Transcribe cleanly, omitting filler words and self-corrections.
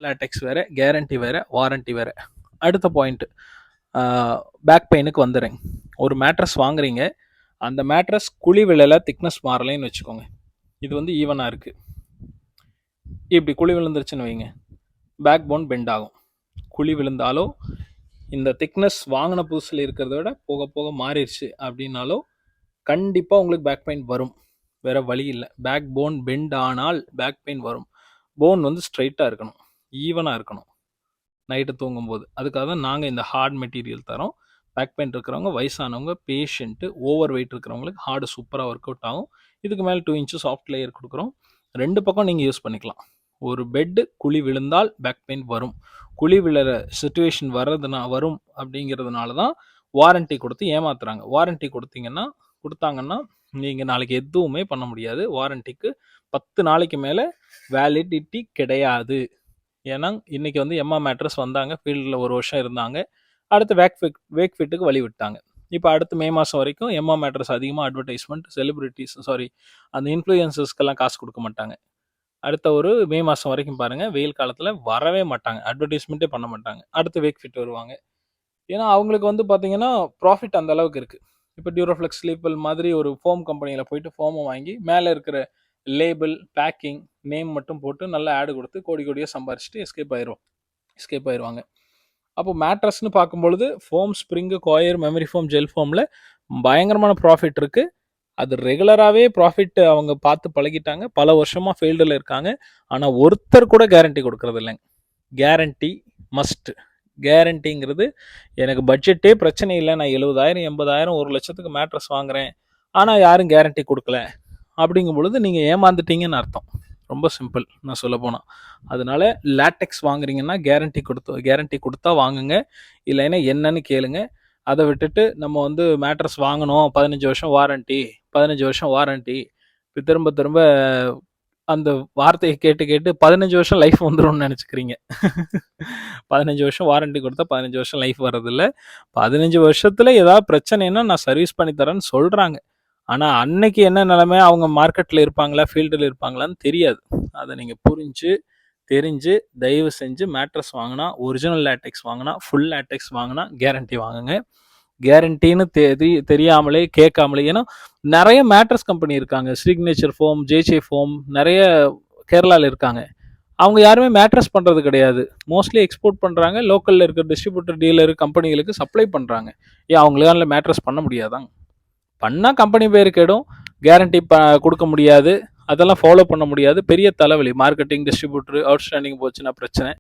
LaTeX வேறு, guarantee வேறு, warranty வேறு. அடுத்த பாயிண்ட், பேக் பெயினுக்கு வந்துடுறேன். ஒரு மேட்ரஸ் வாங்குறீங்க, அந்த மேட்ரஸ் குழி விழலை, திக்னஸ் மாறலைன்னு வச்சுக்கோங்க. இது வந்து ஈவனாக இருக்குது. இப்படி குழி விழுந்துருச்சுன்னு வைங்க, பேக் போன் பெண்ட் ஆகும். குழி விழுந்தாலோ, இந்த திக்னஸ் வாங்கின புதுசில் இருக்கிறத விட போக போக மாறிடுச்சு அப்படின்னாலோ கண்டிப்பாக உங்களுக்கு பேக் பெயின் வரும். வேறு வழி இல்லை. பேக் போன் பெண்ட் ஆனால் பேக் பெயின் வரும். போன் வந்து ஸ்ட்ரைட்டாக இருக்கணும், ஈவனாக இருக்கணும் நைட்டு தூங்கும்போது. அதுக்காக தான் நாங்கள் இந்த ஹார்ட் மெட்டீரியல் தரோம். பேக் பெயின் இருக்கிறவங்க, வயசானவங்க, பேஷண்ட்டு, ஓவர் வெயிட் இருக்கிறவங்களுக்கு ஹார்டு சூப்பராக ஒர்க் அவுட் ஆகும். இதுக்கு மேலே 2 இன்ச்சு சாஃப்ட் லேயர் கொடுக்குறோம். 2 பக்கம் நீங்கள் யூஸ் பண்ணிக்கலாம். ஒரு பெட்டு குழி விழுந்தால் பேக் பெயின் வரும். குழி விழுற சுச்சுவேஷன் வரும் அப்படிங்கிறதுனால தான் வாரண்டி கொடுத்து ஏமாத்துறாங்க. வாரண்டி கொடுத்தாங்கன்னா நீங்கள் நாளைக்கு எதுவுமே பண்ண முடியாது. வாரண்டிக்கு 10 நாளைக்கு மேலே வேலிடிட்டி கிடையாது. ஏன்னா இன்றைக்கி வந்து எம்மா மேட்ரஸ் வந்தாங்க, ஃபீல்டில் 1 வருஷம் இருந்தாங்க, அடுத்து வேக் ஃபிட்டுக்கு வழி விட்டாங்க. இப்போ அடுத்து மே மாதம் வரைக்கும் எம்மா மேட்ரஸ் அதிகமாக அட்வர்டைஸ்மெண்ட், செலிபிரிட்டிஸ் அந்த இன்ஃப்ளூயன்சர்ஸ்க்கெல்லாம் காசு கொடுக்க மாட்டாங்க. அடுத்த ஒரு மே மாதம் வரைக்கும் பாருங்கள், வெயில் காலத்தில் வரவே மாட்டாங்க, அட்வர்டைஸ்மெண்ட்டே பண்ண மாட்டாங்க. அடுத்து வேக் ஃபிட் வருவாங்க. ஏன்னா அவங்களுக்கு வந்து பார்த்தீங்கன்னா ப்ராஃபிட் அந்த அளவுக்கு இருக்குது. இப்போ டியூரோஃப்ளெக்ஸ், ஸ்லீப்பல் மாதிரி ஒரு ஃபோம் கம்பெனியில் போயிட்டு ஃபோமை வாங்கி மேலே இருக்கிற லேபிள், பேக்கிங், நேம் மட்டும் போட்டு நல்லா ஆடு கொடுத்து கோடியாக சம்பாரிச்சிட்டு எஸ்கேப் ஆயிடுவாங்க. அப்போ மேட்ரஸ்னு பார்க்கும்பொழுது foam, spring, coir, memory foam, gel ஃபோமில் பயங்கரமான ப்ராஃபிட் இருக்குது. அது ரெகுலராகவே ப்ராஃபிட் அவங்க பார்த்து பழகிட்டாங்க, பல வருஷமாக ஃபீல்டில் இருக்காங்க. ஆனால் ஒருத்தர் கூட கேரண்டி கொடுக்கறது இல்லைங்க. Guarantee must. கேரண்டிங்கிறது எனக்கு பட்ஜெட்டே பிரச்சனை இல்லை, நான் 70,000, 80,000, 1 லட்சத்துக்கு மேட்ரஸ் வாங்குறேன், ஆனால் யாரும் கேரண்டி கொடுக்கல அப்படிங்கும் பொழுது நீங்கள் ஏமாந்துட்டீங்கன்னு அர்த்தம். ரொம்ப சிம்பிள் நான் சொல்ல போனால். அதனால லேட்டெக்ஸ் வாங்குறீங்கன்னா கேரண்டி கொடுத்தா வாங்குங்க, இல்லைன்னா என்னன்னு கேளுங்க. அதை விட்டுட்டு நம்ம வந்து மேட்ரஸ் வாங்கணும் 15 வருஷம் வாரண்டி திரும்ப திரும்ப அந்த வார்த்தையை கேட்டு 15 வருஷம் லைஃப் வந்துடும்னு நினச்சிக்கிறீங்க. 15 வருஷம் வாரண்டி கொடுத்தா 15 வருஷம் லைஃப் வர்றதில்ல. 15 வருஷத்தில் ஏதாவது பிரச்சனைன்னா நான் சர்வீஸ் பண்ணி தரேன்னு சொல்கிறாங்க. ஆனால் அன்னைக்கு என்ன நிலைமை, அவங்க மார்க்கெட்டில் இருப்பாங்களா, ஃபீல்டில் இருப்பாங்களான்னு தெரியாது. அதை நீங்கள் தெரிஞ்சு தயவு செஞ்சு மேட்ரஸ் வாங்கினா, ஒரிஜினல் லேட்டெக்ஸ் வாங்கினா, ஃபுல் லேட்டெக்ஸ் வாங்கினா கேரண்டி வாங்குங்க. கேரண்டின்னு தெரியாமலே கேட்காமலே, ஏன்னா நிறைய மேட்ரஸ் கம்பெனி இருக்காங்க, சிக்னேச்சர் ஃபோம், ஜேஜே ஃபோம், நிறைய கேரளாவில் இருக்காங்க. அவங்க யாருமே மேட்ரஸ் பண்ணுறது கிடையாது, மோஸ்ட்லி எக்ஸ்போர்ட் பண்ணுறாங்க. லோக்கலில் இருக்கிற டிஸ்ட்ரிபியூட்டர், டீலர் கம்பெனிகளுக்கு சப்ளை பண்ணுறாங்க. ஏன் அவங்களால மேட்ரஸ் பண்ண முடியாதாங்க? பண்ணால் கம்பெனி பேர் கெடும், கேரண்டி கொடுக்க முடியாது, அதெல்லாம் ஃபாலோ பண்ண முடியாது, பெரிய தலைவலி. மார்க்கெட்டிங், டிஸ்ட்ரிபியூட்டர் அவுட்ஸ்டாண்டிங் போச்சுன்னா பிரச்சனை.